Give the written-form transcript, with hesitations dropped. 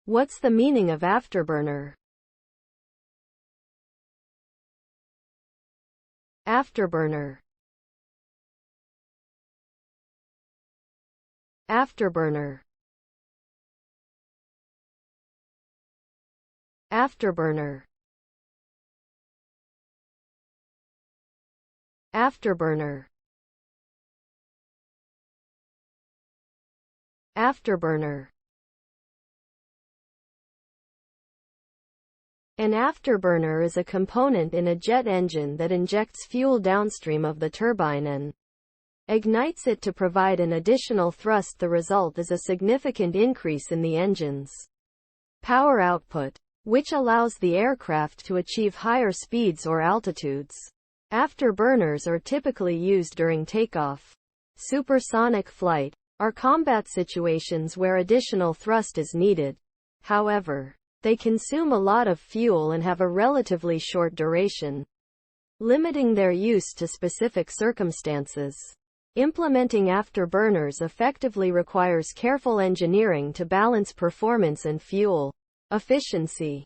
What's the meaning of afterburner? Afterburner. Afterburner. Afterburner. Afterburner. Afterburner. An afterburner is a component in a jet engine that injects fuel downstream of the turbine and ignites it to provide an additional thrust. The result is a significant increase in the engine's power output, which allows the aircraft to achieve higher speeds or altitudes. Afterburners are typically used during takeoff, supersonic flight, or combat situations where additional thrust is needed. However, they consume a lot of fuel and have a relatively short duration, limiting their use to specific circumstances. Implementing afterburners effectively requires careful engineering to balance performance and fuel efficiency.